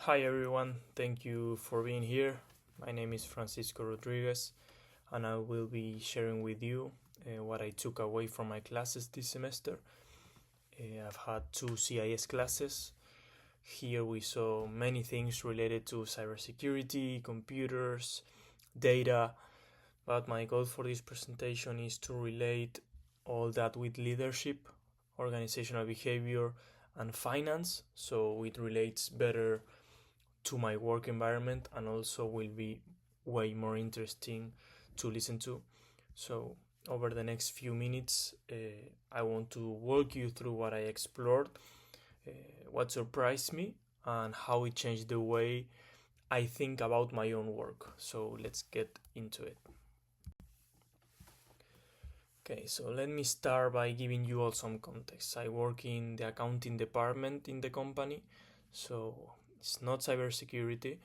Hi everyone, thank you for being here. My name is Francisco Rodriguez, and I will be sharing with you what I took away from my classes this semester. I've had two CIS classes. Here we saw many things related to cybersecurity, computers, data, but my goal for this presentation is to relate all that with leadership, organizational behavior, and finance, so it relates better to my work environment and also will be way more interesting to listen to. So over the next few minutes, I want to walk you through what I explored, what surprised me, and how it changed the way I think about my own work. So let's get into it. Okay, so let me start by giving you all some context. I work in the accounting department in the company, so it's not cybersecurity.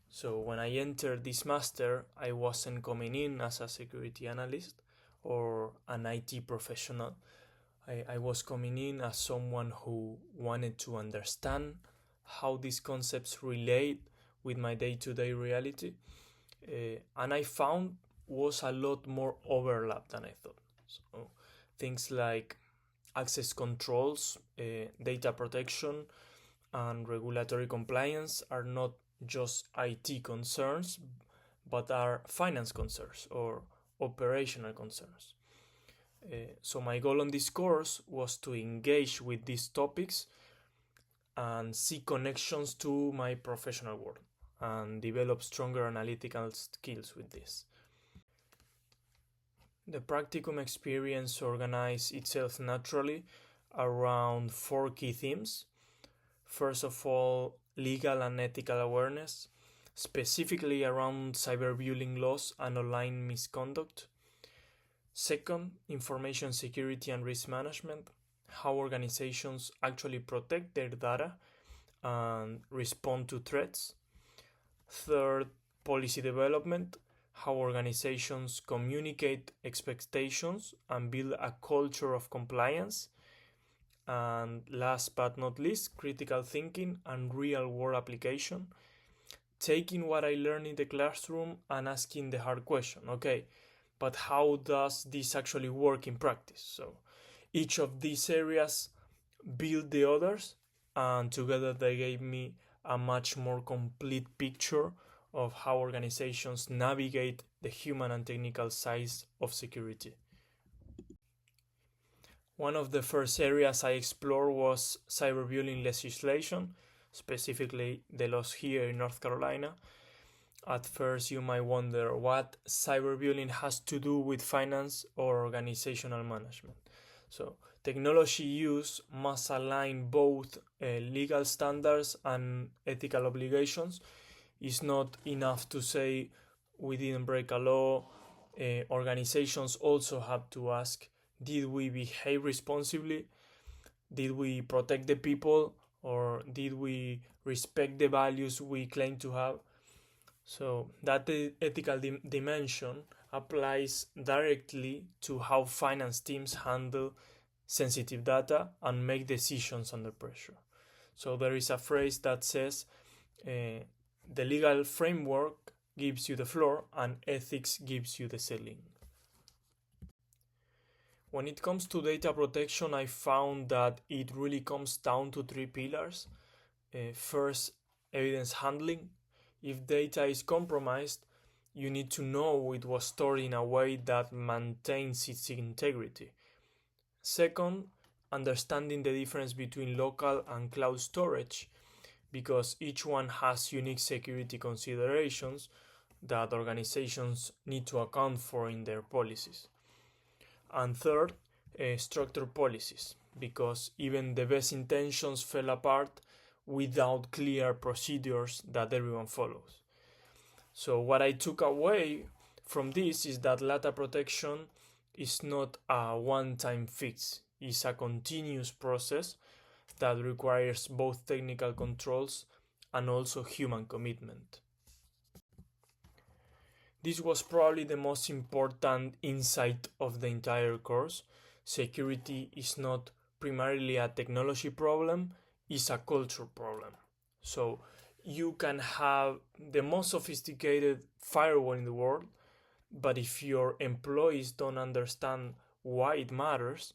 So when I entered this master, I wasn't coming in as a security analyst or an IT professional. I was coming in as someone who wanted to understand how these concepts relate with my day-to-day reality. And I found was a lot more overlap than I thought. So things like access controls, data protection, and regulatory compliance are not just IT concerns, but are finance concerns or operational concerns. So my goal on this course was to engage with these topics and see connections to my professional world and develop stronger analytical skills with this. The practicum experience organized itself naturally around four key themes. First of all, legal and ethical awareness, specifically around cyberbullying laws and online misconduct. Second, information security and risk management, how organizations actually protect their data and respond to threats. Third, policy development, how organizations communicate expectations and build a culture of compliance. And last but not least, critical thinking and real world application, taking what I learned in the classroom and asking the hard question, okay, but how does this actually work in practice? So each of these areas build the others, and together they gave me a much more complete picture of how organizations navigate the human and technical sides of security. One of the first areas I explored was cyberbullying legislation, specifically the laws here in North Carolina. At first, you might wonder what cyberbullying has to do with finance or organizational management. So, technology use must align both legal standards and ethical obligations. It's not enough to say we didn't break a law. Organizations also have to ask, did we behave responsibly? Did we protect the people? Or did we respect the values we claim to have? So that ethical dimension applies directly to how finance teams handle sensitive data and make decisions under pressure. So there is a phrase that says the legal framework gives you the floor and ethics gives you the ceiling. When it comes to data protection, I found that it really comes down to three pillars. First, evidence handling. If data is compromised, you need to know it was stored in a way that maintains its integrity. Second, understanding the difference between local and cloud storage, because each one has unique security considerations that organizations need to account for in their policies. And third, structured policies, because even the best intentions fell apart without clear procedures that everyone follows. So what I took away from this is that data protection is not a one-time fix. It's a continuous process that requires both technical controls and also human commitment. This was probably the most important insight of the entire course. Security is not primarily a technology problem, it's a culture problem. So you can have the most sophisticated firewall in the world, but if your employees don't understand why it matters,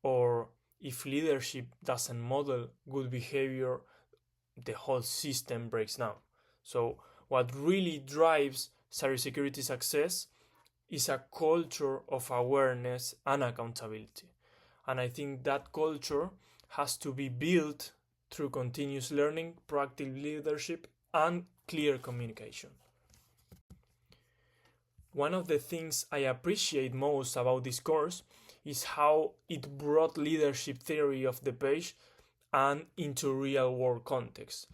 or if leadership doesn't model good behavior, the whole system breaks down. So what really drives cybersecurity success is a culture of awareness and accountability. And I think that culture has to be built through continuous learning, proactive leadership, and clear communication. One of the things I appreciate most about this course is how it brought leadership theory of the page and into real world context.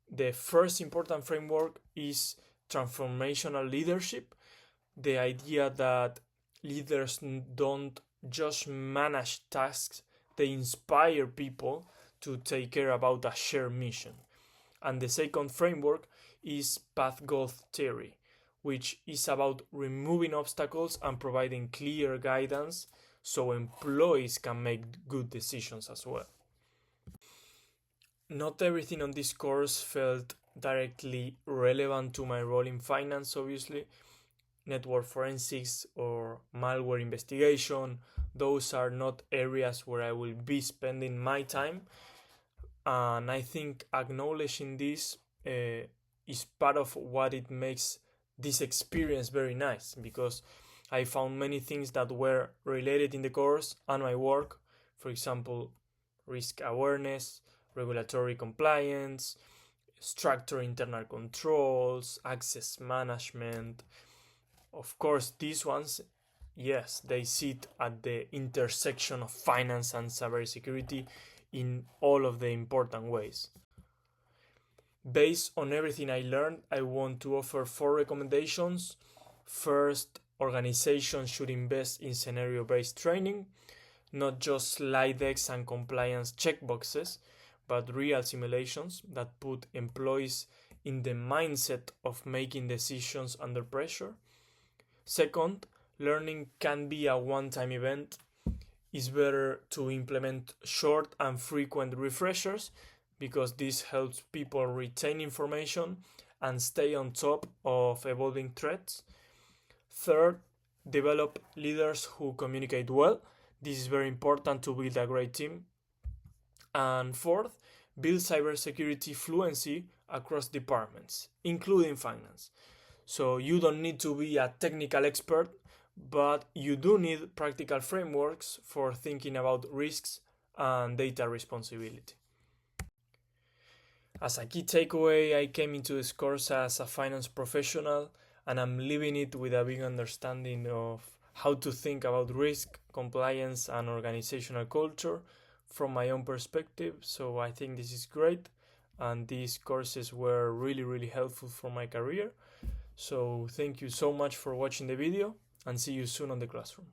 The first important framework is transformational leadership, the idea that leaders don't just manage tasks, they inspire people to take care about a shared mission. And the second framework is path growth theory, which is about removing obstacles and providing clear guidance so employees can make good decisions as well. Not everything on this course felt directly relevant to my role in finance, obviously. Network forensics or malware investigation, those are not areas where I will be spending my time. And I think acknowledging this is part of what it makes this experience very nice, because I found many things that were related in the course and my work. For example, risk awareness, regulatory compliance, structured internal controls, access management. Of course, these ones, yes, they sit at the intersection of finance and cybersecurity in all of the important ways. Based on everything I learned, I want to offer 4 recommendations. First, organizations should invest in scenario-based training, not just slide decks and compliance checkboxes, but real simulations that put employees in the mindset of making decisions under pressure. Second, learning can be a one-time event. It's better to implement short and frequent refreshers because this helps people retain information and stay on top of evolving threats. Third, develop leaders who communicate well. This is very important to build a great team. And fourth, build cybersecurity fluency across departments, including finance. So you don't need to be a technical expert, but you do need practical frameworks for thinking about risks and data responsibility. As a key takeaway, I came into this course as a finance professional, and I'm leaving it with a big understanding of how to think about risk, compliance, and organizational culture from my own perspective. So I think this is great, and these courses were really helpful for my career. So thank you so much for watching the video, and see you soon on the classroom.